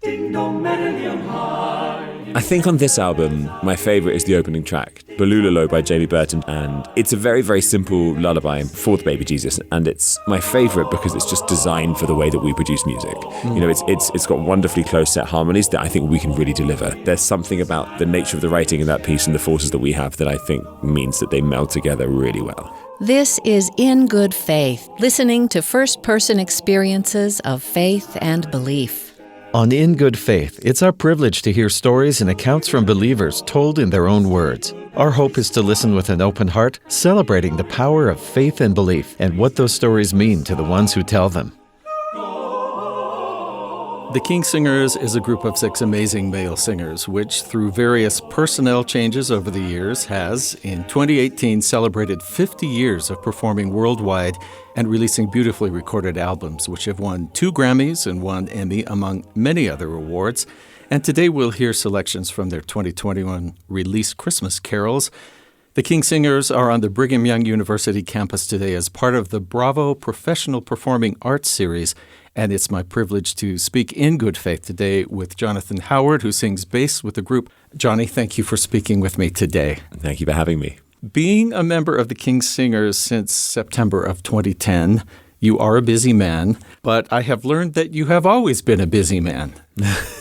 I think on this album, my favourite is the opening track, Bolulolo by Jamie Burton, and it's a very, very simple lullaby for the baby Jesus, and it's my favourite because it's just designed for the way that we produce music. You know, it's got wonderfully close set harmonies that I think we can really deliver. There's something about the nature of the writing in that piece and the forces that we have that I think means that they meld together really well. This is In Good Faith, listening to first-person experiences of faith and belief. On In Good Faith, it's our privilege to hear stories and accounts from believers told in their own words. Our hope is to listen with an open heart, celebrating the power of faith and belief and what those stories mean to the ones who tell them. The King Singers is a group of 6 amazing male singers, which through various personnel changes over the years has, in 2018, celebrated 50 years of performing worldwide and releasing beautifully recorded albums, which have won 2 Grammys and 1 Emmy, among many other awards. And today we'll hear selections from their 2021 release Christmas carols. The King Singers are on the Brigham Young University campus today as part of the Bravo Professional Performing Arts Series. And it's my privilege to speak in good faith today with Jonathan Howard, who sings bass with the group. Johnny, thank you for speaking with me today. Thank you for having me. Being a member of the King Singers since September of 2010, you are a busy man, but I have learned that you have always been a busy man.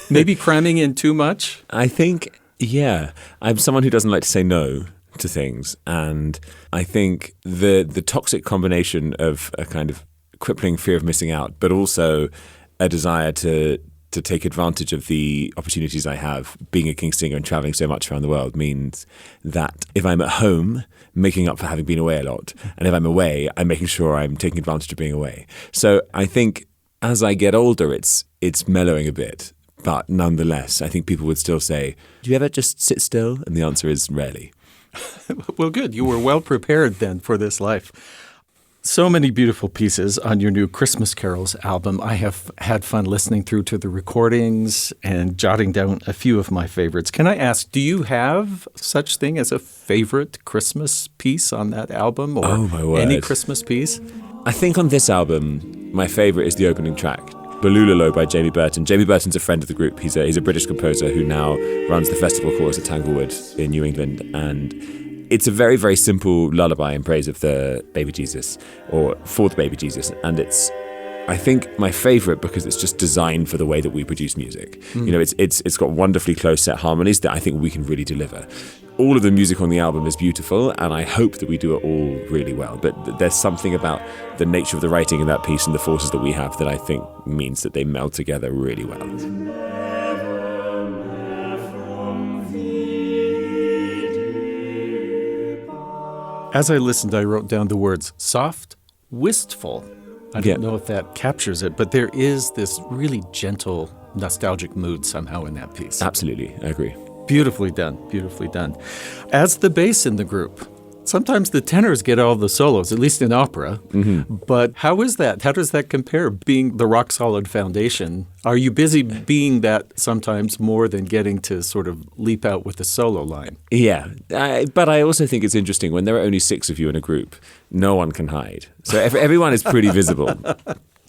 Maybe cramming in too much? I think, yeah. I'm someone who doesn't like to say no to things, and I think the toxic combination of a kind of crippling fear of missing out, but also a desire to take advantage of the opportunities I have being a King Singer and traveling so much around the world means that if I'm at home, making up for having been away a lot, and if I'm away, I'm making sure I'm taking advantage of being away. So I think as I get older, it's mellowing a bit, but nonetheless, I think people would still say, do you ever just sit still? And the answer is rarely. Well, good. You were well prepared then for this life. So many beautiful pieces on your new Christmas Carols album. I have had fun listening through to the recordings and jotting down a few of my favorites. Can I ask, do you have such thing as a favorite Christmas piece on that album, or any Christmas piece? I think on this album, my favorite is the opening track, Bolulolo by Jamie Burton. Jamie Burton's a friend of the group. He's a British composer who now runs the festival chorus at Tanglewood in New England, and it's a very, very simple lullaby in praise of the baby Jesus, or for the baby Jesus. And it's, I think, my favorite because it's just designed for the way that we produce music. You know, it's got wonderfully close set harmonies that I think we can really deliver. All of the music on the album is beautiful, and I hope that we do it all really well. But there's something about the nature of the writing in that piece and the forces that we have that I think means that they meld together really well. As I listened, I wrote down the words soft, wistful. I don't know if that captures it, but there is this really gentle, nostalgic mood somehow in that piece. Absolutely, I agree. Beautifully done, beautifully done. As the bass in the group, sometimes the tenors get all the solos, at least in opera. But how is that? How does that compare, being the rock-solid foundation? Are you busy being that sometimes more than getting to sort of leap out with the solo line? Yeah, but I also think it's interesting when there are only 6 of you in a group, no one can hide. So everyone is pretty visible.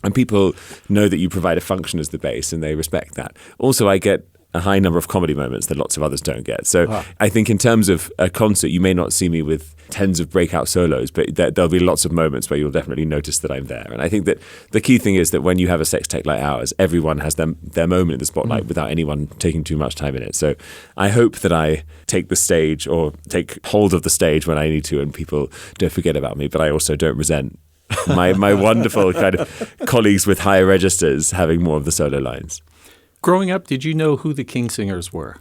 And people know that you provide a function as the bass, and they respect that. Also, I get a high number of comedy moments that lots of others don't get. So I think in terms of a concert, you may not see me with tens of breakout solos, but there'll be lots of moments where you'll definitely notice that I'm there. And I think that the key thing is that when you have a sextet like ours, everyone has their moment in the spotlight without anyone taking too much time in it. So I hope that I take the stage or take hold of the stage when I need to, and people don't forget about me, but I also don't resent my wonderful kind of colleagues with higher registers having more of the solo lines. Growing up, did you know who the King Singers were?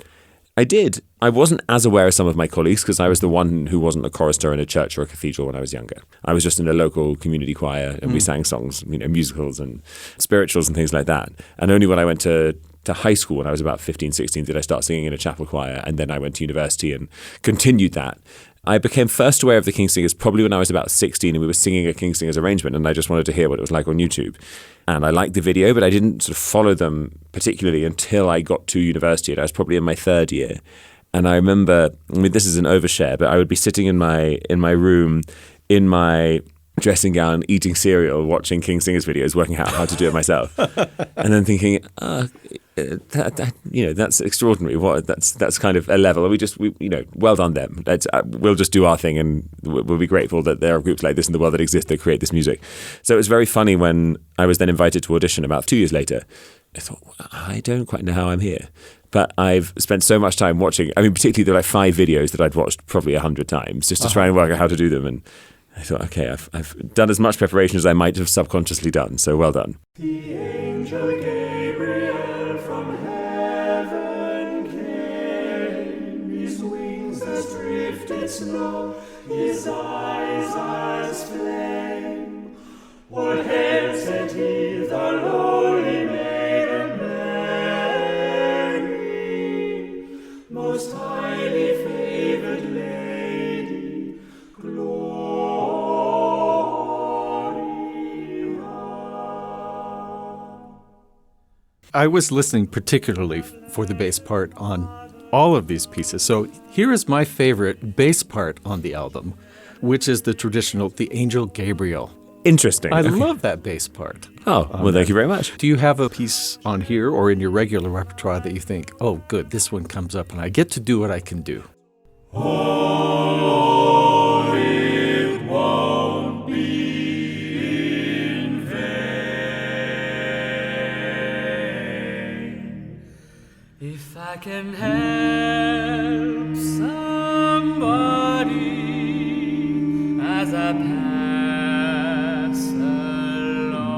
I did. I wasn't as aware as some of my colleagues because I was the one who wasn't a chorister in a church or a cathedral when I was younger. I was just in a local community choir, and we sang songs, musicals and spirituals and things like that. And only when I went to high school, when I was about 15, 16, did I start singing in a chapel choir, and then I went to university and continued that. I became first aware of the King Singers probably when I was about 16, and we were singing a King Singers arrangement, and I just wanted to hear what it was like on YouTube. And I liked the video, but I didn't sort of follow them particularly until I got to university, and I was probably in my 3rd year. And I remember, this is an overshare, but I would be sitting in my room in my dressing gown, eating cereal, watching King Singers videos, working out how to do it myself, and then thinking, that's extraordinary. That's kind of a level. Well done them. We'll just do our thing, and we'll be grateful that there are groups like this in the world that exist that create this music. So it was very funny when I was then invited to audition about 2 years later. I thought, I don't quite know how I'm here. But I've spent so much time watching, particularly there were like 5 videos that I'd watched probably 100 times just to try and work out how to do them. And I thought, okay, I've done as much preparation as I might have subconsciously done, so well done. The angel Gabriel from heaven came, his wings as drifted snow, his eyes as flame. What hail said he, the lowly maiden Mary, most highly favored lady, I was listening particularly for the bass part on all of these pieces. So here is my favorite bass part on the album, which is the traditional, the Angel Gabriel. Interesting. I love that bass part. Oh, well, thank you very much. Do you have a piece on here or in your regular repertoire that you think, oh, good, this one comes up and I get to do what I can do? Oh, it won't be in vain if I can help somebody as I pass along.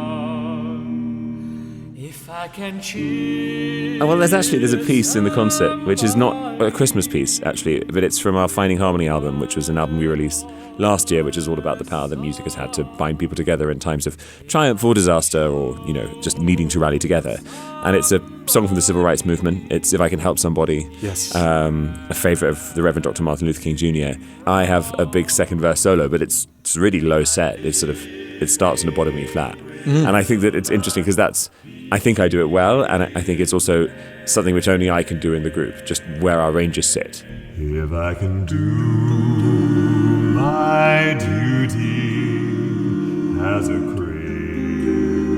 If I can cheer. Well, there's a piece in the concert, which is not a Christmas piece, actually, but it's from our Finding Harmony album, which was an album we released last year, which is all about the power that music has had to bind people together in times of triumph or disaster or, just needing to rally together. And it's a song from the Civil Rights Movement. It's If I Can Help Somebody. Yes. A favourite of the Reverend Dr. Martin Luther King Jr. I have a big second verse solo, but it's really low set. It starts on a bottom E flat. And I think that it's interesting because I think I do it well, and I think it's also something which only I can do in the group, just where our ranges sit. If I can do my duty as a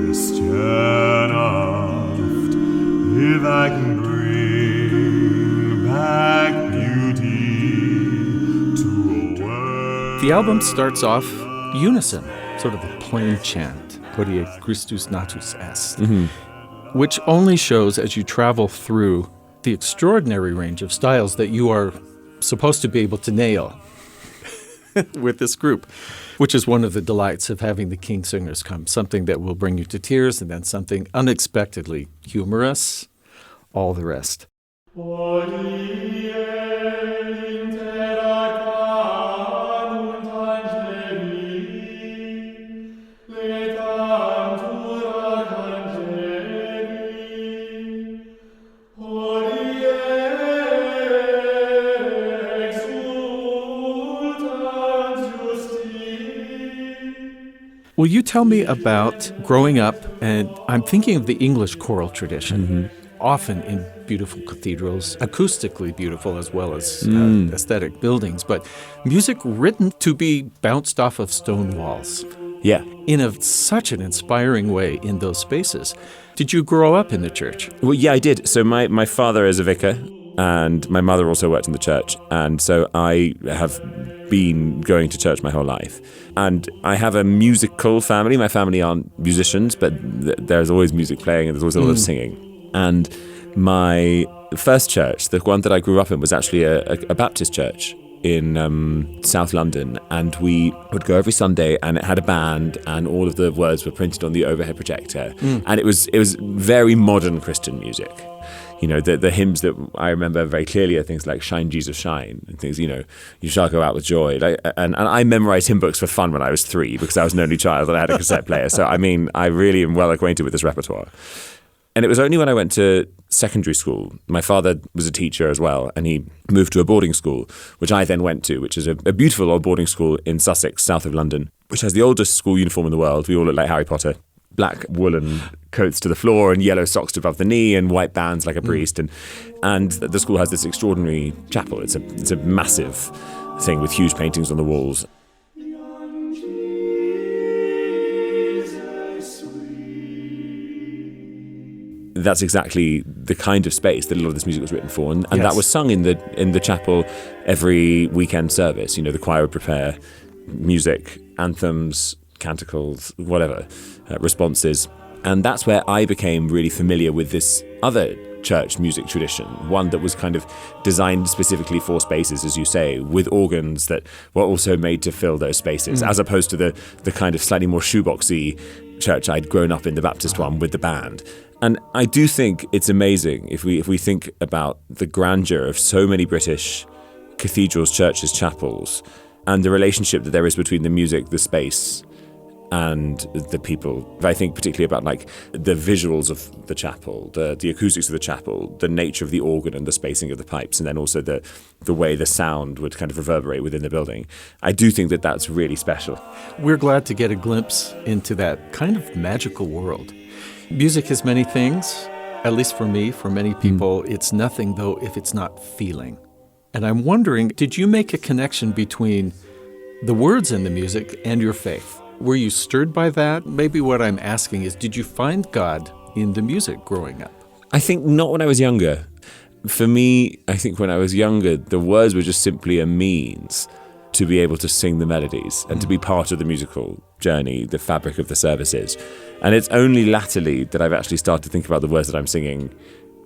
Christian oft, if I can bring back beauty to a world. The album starts off unison, sort of a plain chant. Hodie Christus natus est, which only shows as you travel through the extraordinary range of styles that you are supposed to be able to nail with this group, which is one of the delights of having the King Singers come, something that will bring you to tears and then something unexpectedly humorous, all the rest. Will you tell me about growing up, and I'm thinking of the English choral tradition, often in beautiful cathedrals, acoustically beautiful as well as aesthetic buildings, but music written to be bounced off of stone walls. Yeah. In such an inspiring way in those spaces. Did you grow up in the church? Well, yeah, I did. So my father is a vicar, and my mother also worked in the church, and so I have been going to church my whole life. And I have a musical family. My family aren't musicians, but there's always music playing and there's always a lot of singing. And my first church, the one that I grew up in, was actually a Baptist church in South London, and we would go every Sunday, and it had a band, and all of the words were printed on the overhead projector, and it was very modern Christian music. The hymns that I remember very clearly are things like "Shine, Jesus, Shine," and things, you shall go out with joy. And I memorized hymn books for fun when I was 3 because I was an only child and I had a cassette player. So I really am well acquainted with this repertoire. And it was only when I went to secondary school, my father was a teacher as well, and he moved to a boarding school, which I then went to, which is a beautiful old boarding school in Sussex, south of London, which has the oldest school uniform in the world. We all look like Harry Potter. Black woolen coats to the floor and yellow socks above the knee and white bands like a priest. And the school has this extraordinary chapel. It's a massive thing with huge paintings on the walls. Young Jesus that's exactly the kind of space that a lot of this music was written for. And that was sung in the chapel every weekend service. You know, the choir would prepare music, anthems, canticles, whatever, responses. And that's where I became really familiar with this other church music tradition, one that was kind of designed specifically for spaces, as you say, with organs that were also made to fill those spaces, as opposed to the kind of slightly more shoeboxy church I'd grown up in, the Baptist one, with the band. And I do think it's amazing if we think about the grandeur of so many British cathedrals, churches, chapels, and the relationship that there is between the music, the space, and the people. I think particularly about like the visuals of the chapel, the acoustics of the chapel, the nature of the organ and the spacing of the pipes, and then also the way the sound would kind of reverberate within the building. I do think that that's really special. We're glad to get a glimpse into that kind of magical world. Music is many things, at least for me, for many people. It's nothing, though, if it's not feeling. And I'm wondering, did you make a connection between the words in the music and your faith? Were you stirred by that? Maybe what I'm asking is, did you find God in the music growing up? I think not when I was younger. For me, I think when I was younger, the words were just simply a means to be able to sing the melodies and to be part of the musical journey, the fabric of the services. And it's only latterly that I've actually started to think about the words that I'm singing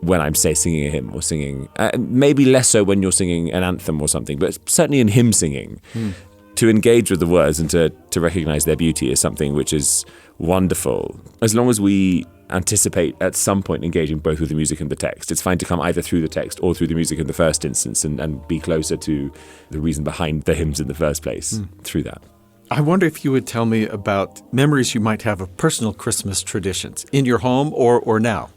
when I'm, say, singing a hymn or singing, maybe less so when you're singing an anthem or something, but certainly in hymn singing. To engage with the words and to recognize their beauty is something which is wonderful. As long as we anticipate at some point engaging both with the music and the text, it's fine to come either through the text or through the music in the first instance and be closer to the reason behind the hymns in the first place through that. I wonder if you would tell me about memories you might have of personal Christmas traditions in your home or now.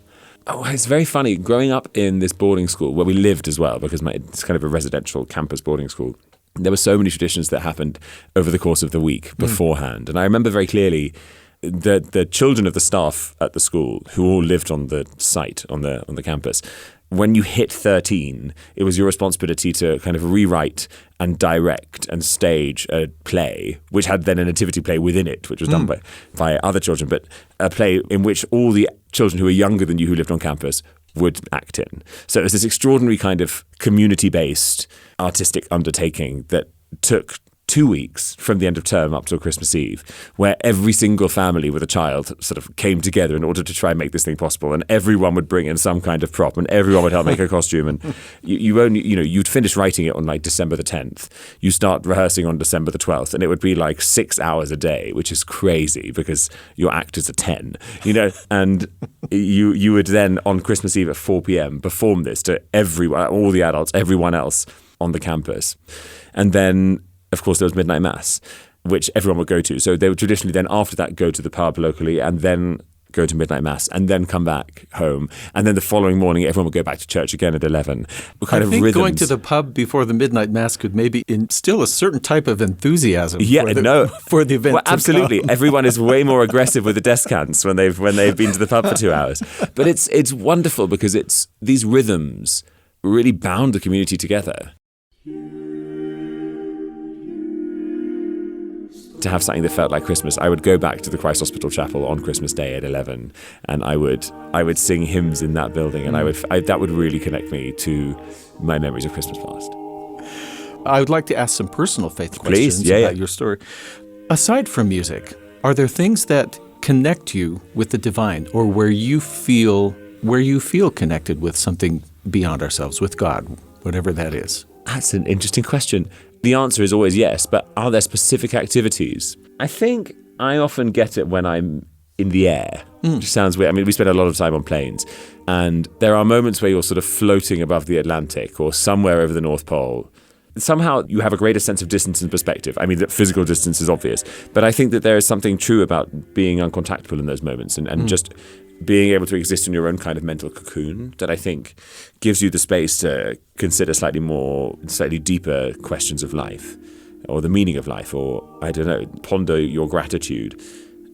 Oh, it's very funny. Growing up in this boarding school where we lived as well, because it's kind of a residential campus boarding school, there were so many traditions that happened over the course of the week beforehand. And I remember very clearly the children of the staff at the school, who all lived on the site, on the campus, when you hit 13, it was your responsibility to kind of rewrite and direct and stage a play, which had then a nativity play within it, which was done by other children, but a play in which all the children who were younger than you who lived on campus would act in. So it was this extraordinary kind of community-based artistic undertaking that took 2 weeks from the end of term up till Christmas Eve, where every single family with a child sort of came together in order to try and make this thing possible, and everyone would bring in some kind of prop, and everyone would help make a costume, and you'd finish writing it on like December the 10th. You start rehearsing on December the 12th, and it would be like 6 hours a day, which is crazy because your actors are 10, and you would then on Christmas Eve at 4 p.m. perform this to everyone, all the adults, everyone else on the campus, and then of course, there was midnight mass, which everyone would go to. So they would traditionally then after that go to the pub locally and then go to midnight mass and then come back home. And then the following morning, everyone would go back to church again at 11. I think going to the pub before the midnight mass could maybe instill a certain type of enthusiasm for the event. Well, absolutely. Everyone is way more aggressive with the descants when they've been to the pub for 2 hours. But it's wonderful because it's these rhythms really bound the community together. To have something that felt like Christmas, I would go back to the Christ Hospital Chapel on Christmas Day at 11, and I would sing hymns in that building, and that would really connect me to my memories of Christmas past. I would like to ask some personal faith questions about your story. Aside from music, are there things that connect you with the divine, or where you feel connected with something beyond ourselves, with God, whatever that is? That's an interesting question. The answer is always yes, but are there specific activities? I think I often get it when I'm in the air, which sounds weird. I mean, we spend a lot of time on planes, and there are moments where you're sort of floating above the Atlantic or somewhere over the North Pole. Somehow you have a greater sense of distance and perspective. I mean, that physical distance is obvious, but I think that there is something true about being uncontactable in those moments and just being able to exist in your own kind of mental cocoon that I think gives you the space to consider slightly deeper questions of life or the meaning of life, or, I don't know, ponder your gratitude.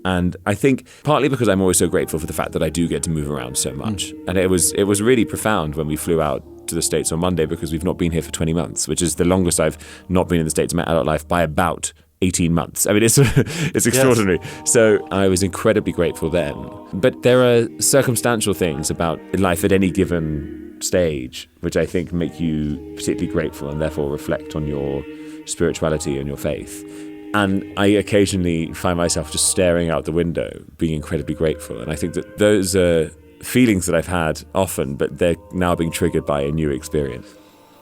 And I think partly because I'm always so grateful for the fact that I do get to move around so much. And it was really profound when we flew out to the States on Monday, because we've not been here for 20 months, which is the longest I've not been in the States in my adult life by about 18 months. I mean, it's extraordinary. Yes. So I was incredibly grateful then. But there are circumstantial things about life at any given stage which I think make you particularly grateful and therefore reflect on your spirituality and your faith. And I occasionally find myself just staring out the window, being incredibly grateful. And I think that those are feelings that I've had often, but they're now being triggered by a new experience.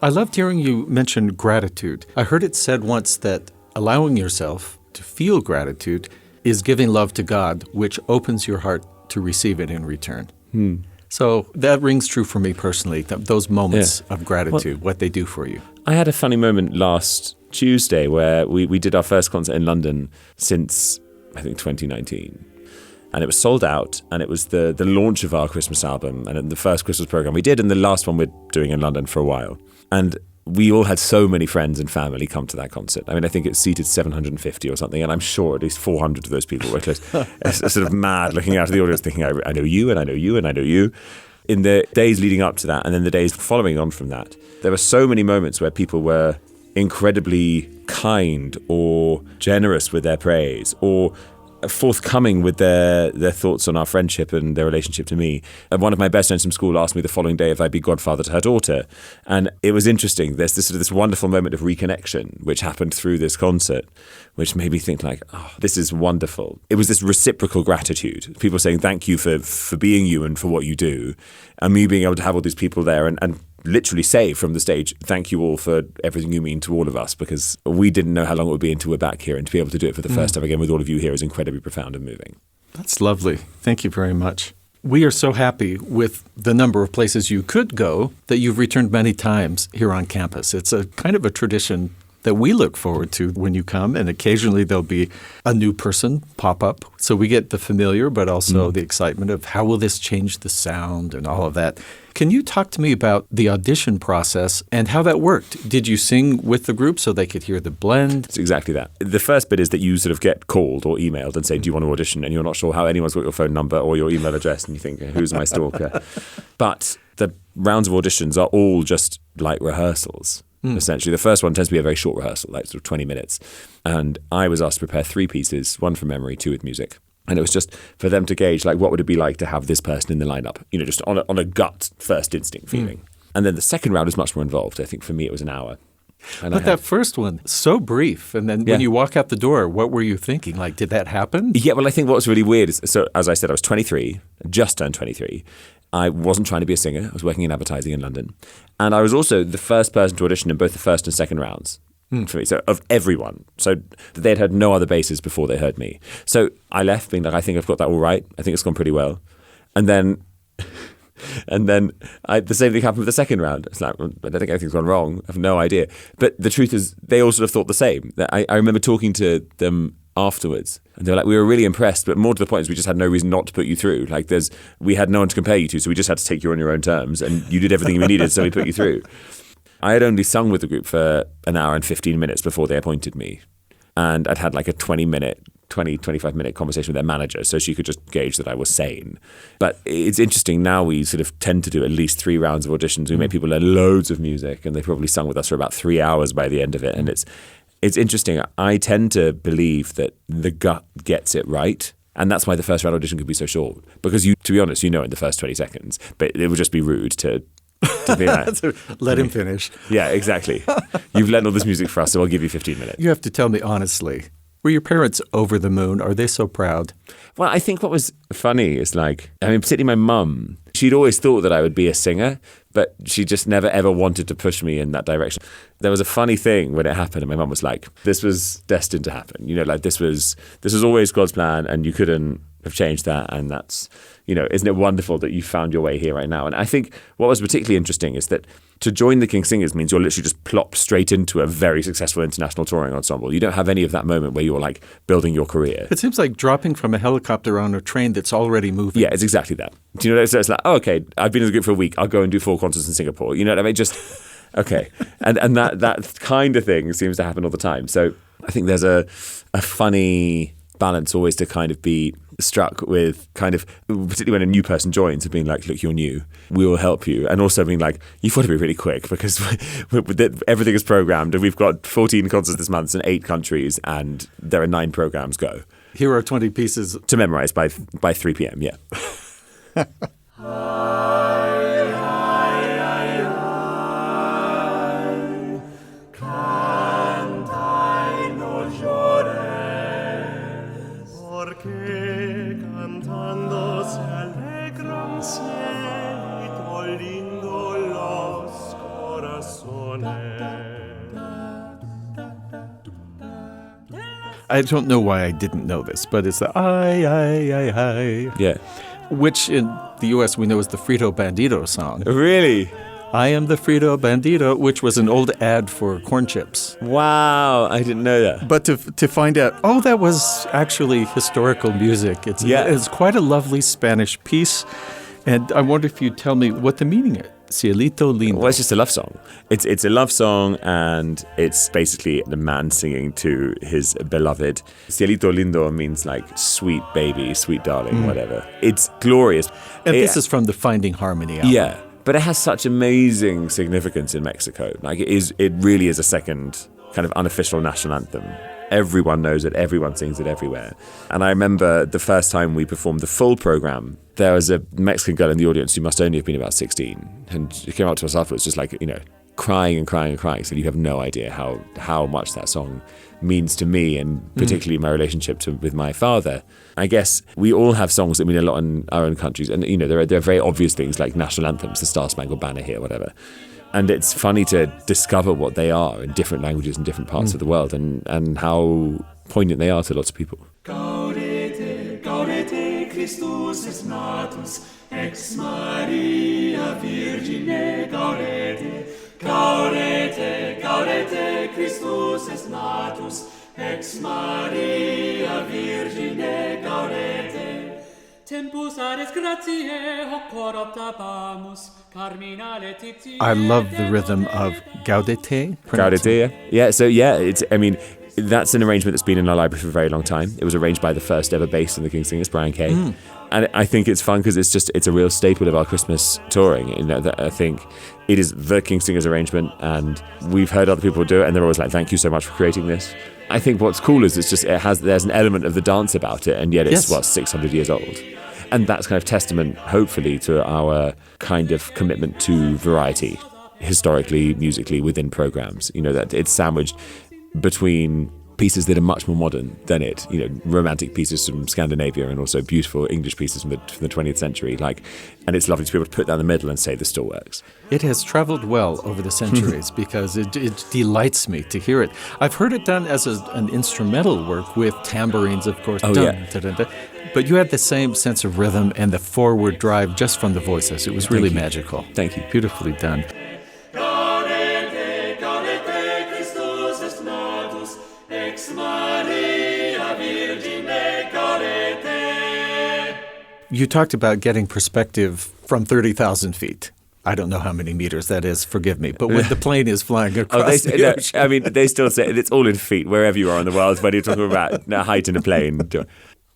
I loved hearing you mention gratitude. I heard it said once that allowing yourself to feel gratitude is giving love to God, which opens your heart to receive it in return. So that rings true for me personally, those moments of gratitude, what they do for you. I had a funny moment last Tuesday where we did our first concert in London since, I think, 2019. And it was sold out, and it was the launch of our Christmas album, and the first Christmas program we did, and the last one we're doing in London for a while. And we all had so many friends and family come to that concert. I mean, I think it seated 750 or something, and I'm sure at least 400 of those people were close, sort of mad looking out of the audience thinking, I know you, and I know you, and I know you. In the days leading up to that, and then the days following on from that, there were so many moments where people were incredibly kind or generous with their praise or forthcoming with their thoughts on our friendship and their relationship to me. And one of my best friends from school asked me the following day if I'd be godfather to her daughter. And it was interesting. There's this wonderful moment of reconnection which happened through this concert, which made me think like, oh, this is wonderful. It was this reciprocal gratitude. People saying thank you for being you and for what you do. And me being able to have all these people there and literally say from the stage, thank you all for everything you mean to all of us, because we didn't know how long it would be until we're back here, and to be able to do it for the first time again with all of you here is incredibly profound and moving. That's lovely. Thank you very much. We are so happy with the number of places you could go that you've returned many times here on campus. It's a kind of a tradition that we look forward to when you come, and occasionally there'll be a new person pop up. So we get the familiar, but also the excitement of how will this change the sound and all of that. Can you talk to me about the audition process and how that worked? Did you sing with the group so they could hear the blend? It's exactly that. The first bit is that you sort of get called or emailed and say, do you want to audition? And you're not sure how anyone's got your phone number or your email address, and you think, who's my stalker? But the rounds of auditions are all just like rehearsals. Essentially, the first one tends to be a very short rehearsal, like sort of 20 minutes. And I was asked to prepare 3 pieces, 1 from memory, 2 with music. And it was just for them to gauge, like, what would it be like to have this person in the lineup? You know, just on a gut first instinct feeling. And then the second round was much more involved. I think for me it was an hour. And but that first one, so brief. And then when you walk out the door, what were you thinking? Like, did that happen? Yeah, well, I think what's really weird is, so as I said, I was 23, just turned 23. I wasn't trying to be a singer. I was working in advertising in London. And I was also the first person to audition in both the first and second rounds for me. So of everyone. So they'd heard no other bases before they heard me. So I left being like, I think I've got that all right. I think it's gone pretty well. And then the same thing happened with the second round. It's like, I don't think anything's gone wrong. I have no idea. But the truth is, they all sort of thought the same. I remember talking to them afterwards, and they were like, we were really impressed, but more to the point is we just had no reason not to put you through. Like, we had no one to compare you to, so we just had to take you on your own terms, and you did everything we needed, so we put you through. I had only sung with the group for an hour and 15 minutes before they appointed me, and I'd had like a 25-minute conversation with their manager, so she could just gauge that I was sane. But it's interesting, now we sort of tend to do at least 3 rounds of auditions. We make people learn loads of music, and they probably sung with us for about 3 hours by the end of it, and it's interesting. I tend to believe that the gut gets it right. And that's why the first round audition could be so short. Because to be honest, in the first 20 seconds. But it would just be rude to be like, let him finish. Yeah, exactly. You've learned all this music for us, so I'll give you 15 minutes. You have to tell me honestly, were your parents over the moon? Are they so proud? Well, I think what was funny is particularly my mum, she'd always thought that I would be a singer, but she just never ever wanted to push me in that direction. There was a funny thing when it happened, and my mum was like, this was destined to happen. This was always God's plan, and you couldn't have changed that, and that's, isn't it wonderful that you found your way here right now? And I think what was particularly interesting is that to join the King Singers means you're literally just plopped straight into a very successful international touring ensemble. You don't have any of that moment where you're like building your career. It seems like dropping from a helicopter on a train that's already moving. Yeah, it's exactly that. Do you know what I mean? So it's like, oh, okay, I've been in the group for a week. I'll go and do 4 concerts in Singapore. You know what I mean? Just, okay. And that kind of thing seems to happen all the time. So I think there's a funny balance always to kind of be struck with kind of, particularly when a new person joins, of being like, look, you're new, we will help you. And also being like, you've got to be really quick because everything is programmed and we've got 14 concerts this month in 8 countries and there are 9 programs, go. Here are 20 pieces to memorize by 3 p.m., yeah. I don't know why I didn't know this, but it's the I. Yeah. Which in the U.S. we know is the Frito Bandito song. Really? I am the Frito Bandito, which was an old ad for corn chips. Wow, I didn't know that. But to find out, that was actually historical music. It's quite a lovely Spanish piece. And I wonder if you'd tell me what the meaning is. Cielito Lindo. Well, it's just a love song. It's a love song, and it's basically the man singing to his beloved. Cielito Lindo means like sweet baby, sweet darling, whatever. It's glorious. And this is from the Finding Harmony album. Yeah, but it has such amazing significance in Mexico. Like it really is a second kind of unofficial national anthem. Everyone knows it, everyone sings it everywhere. And I remember the first time we performed the full program, there was a Mexican girl in the audience who must only have been about 16. And she came up to us afterwards just like, crying and crying and crying. So you have no idea how much that song means to me, and particularly my relationship with my father. I guess we all have songs that mean a lot in our own countries. And, there are very obvious things like national anthems, the Star Spangled Banner here, whatever. And it's funny to discover what they are in different languages in different parts of the world, and how poignant they are to lots of people. Gaudete, gaudete, Christus est natus, ex Maria Virgine, gaudete, gaudete, gaudete, Christus est natus, ex Maria Virgine, gaudete. Tempus aris gratiae hoc cor optabamus, carminale titiae. I love the rhythm of Gaudete. Gaudete, yeah. So that's an arrangement that's been in our library for a very long time. It was arranged by the first ever bass in the King Singers, Brian Kay. And I think it's fun because it's a real staple of our Christmas touring. I think it is the King Singers arrangement, and we've heard other people do it, and they're always like, "Thank you so much for creating this." I think what's cool is there's an element of the dance about it, and yet it's 600 years old. And that's kind of testament, hopefully, to our kind of commitment to variety, historically, musically, within programs. That it's sandwiched between pieces that are much more modern than it. Romantic pieces from Scandinavia and also beautiful English pieces from the 20th century. And it's lovely to be able to put that in the middle and say this still works. It has traveled well over the centuries because it delights me to hear it. I've heard it done as an instrumental work with tambourines, of course. But you had the same sense of rhythm and the forward drive just from the voices. It was really magical. Thank you. Beautifully done. Gaudete, gaudete, Christus est natus, ex Maria Virgine, gaudete. You talked about getting perspective from 30,000 feet. I don't know how many meters that is, forgive me. But when the plane is flying across the ocean. They still say it's all in feet, wherever you are in the world, when you're talking about height in a plane.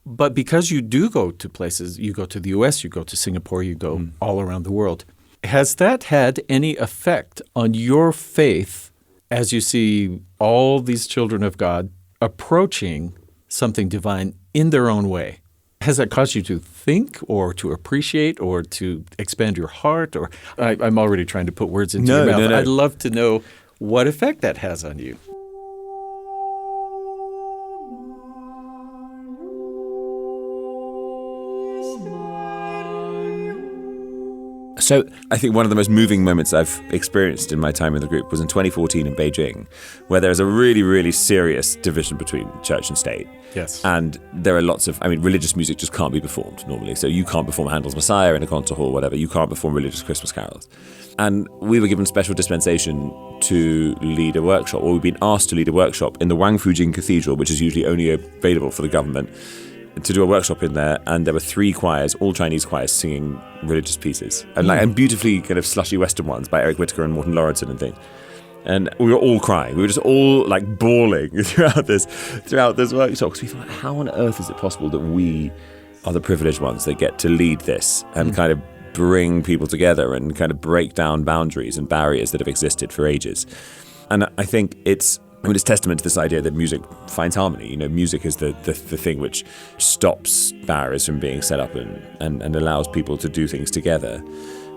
But because you do go to places, you go to the U.S., you go to Singapore, you go all around the world, has that had any effect on your faith as you see all these children of God approaching something divine in their own way? Has that caused you to think or to appreciate or to expand your heart? Or I'm already trying to put words into your mouth. No. I'd love to know what effect that has on you. So I think one of the most moving moments I've experienced in my time in the group was in 2014 in Beijing, where there was a really, really serious division between church and state. Yes. And there are lots of, religious music just can't be performed normally. So you can't perform Handel's Messiah in a concert hall, whatever. You can't perform religious Christmas carols. And we were given special dispensation to lead a workshop, or we've been asked to lead a workshop in the Wangfujing Cathedral, which is usually only available for the government, to do a workshop in there. And there were 3 choirs, all Chinese choirs, singing religious pieces, and beautifully kind of slushy Western ones by Eric Whittaker and Morton Lawrenson and things. And we were all crying. We were just all like bawling throughout this workshop, because we thought, how on earth is it possible that we are the privileged ones that get to lead this and kind of bring people together and kind of break down boundaries and barriers that have existed for ages. And I think it's testament to this idea that music finds harmony. You know, music is the thing which stops barriers from being set up and allows people to do things together.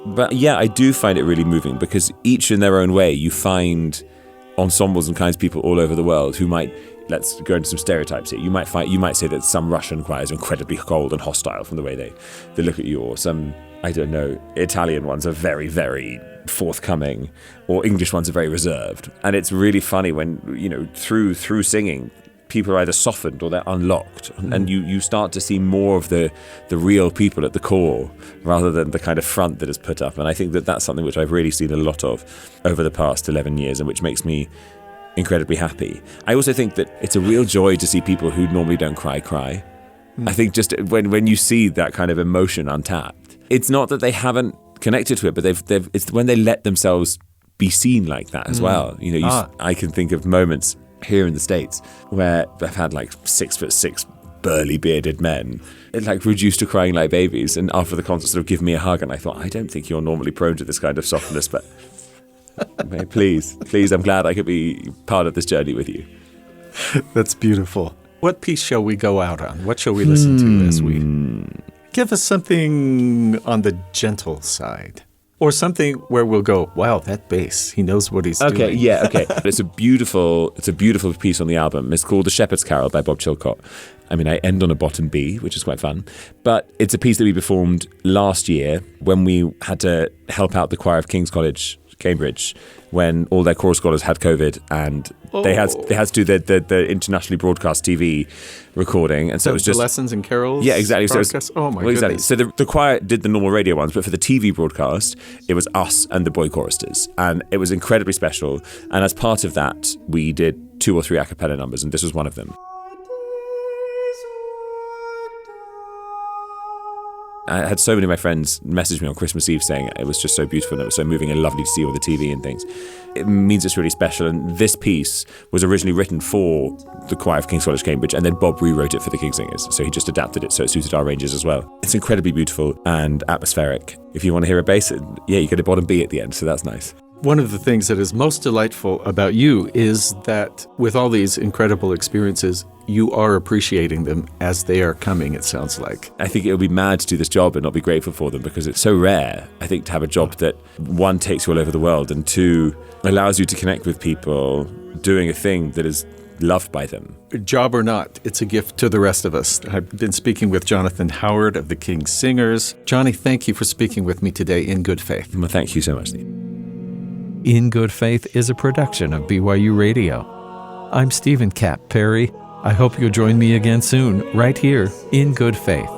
But yeah, I do find it really moving, because each in their own way, you find ensembles and kinds of people all over the world who might, let's go into some stereotypes here. You might say that some Russian choirs are incredibly cold and hostile from the way they look at you, or some, I don't know, Italian ones are very, very forthcoming, or English ones are very reserved. And it's really funny when, you know, through singing, people are either softened or they're unlocked, and you start to see more of the real people at the core rather than the kind of front that is put up. And I think that that's something which I've really seen a lot of over the past 11 years, and which makes me incredibly happy. I also think that it's a real joy to see people who normally don't cry. I think just when you see that kind of emotion untapped, it's not that they haven't connected to it, but it's when they let themselves be seen like that as well. You know, I can think of moments here in the States where I've had like 6'6" burly bearded men, like reduced to crying like babies, and after the concert sort of give me a hug, and I thought, I don't think you're normally prone to this kind of softness, but please, I'm glad I could be part of this journey with you. That's beautiful. What piece shall we go out on? What shall we listen to this week? Give us something on the gentle side. Or something where we'll go, wow, that bass, he knows what he's doing. Okay. It's a beautiful piece on the album. It's called The Shepherd's Carol by Bob Chilcott. I mean, I end on a bottom B, which is quite fun. But it's a piece that we performed last year when we had to help out the choir of King's College, Cambridge, when all their choral scholars had COVID, and they had to do the internationally broadcast TV recording, and so it was just the lessons and carols. Yeah, exactly. So goodness. Exactly. So the choir did the normal radio ones, but for the TV broadcast, it was us and the boy choristers, and it was incredibly special. And as part of that, we did 2 or 3 a cappella numbers, and this was one of them. I had so many of my friends message me on Christmas Eve saying it was just so beautiful and it was so moving and lovely to see all the TV and things. It means it's really special, and this piece was originally written for the choir of King's College, Cambridge, and then Bob rewrote it for the King Singers, so he just adapted it so it suited our ranges as well. It's incredibly beautiful and atmospheric. If you want to hear a bass, you get a bottom B at the end, so that's nice. One of the things that is most delightful about you is that with all these incredible experiences, you are appreciating them as they are coming, it sounds like. I think it would be mad to do this job and not be grateful for them, because it's so rare, I think, to have a job that, 1, takes you all over the world, and 2, allows you to connect with people doing a thing that is loved by them. Job or not, it's a gift to the rest of us. I've been speaking with Jonathan Howard of the King's Singers. Johnny, thank you for speaking with me today in good faith. Well, thank you so much, Steve. In Good Faith is a production of BYU Radio. I'm Stephen Cap Perry. I hope you'll join me again soon, right here in Good Faith.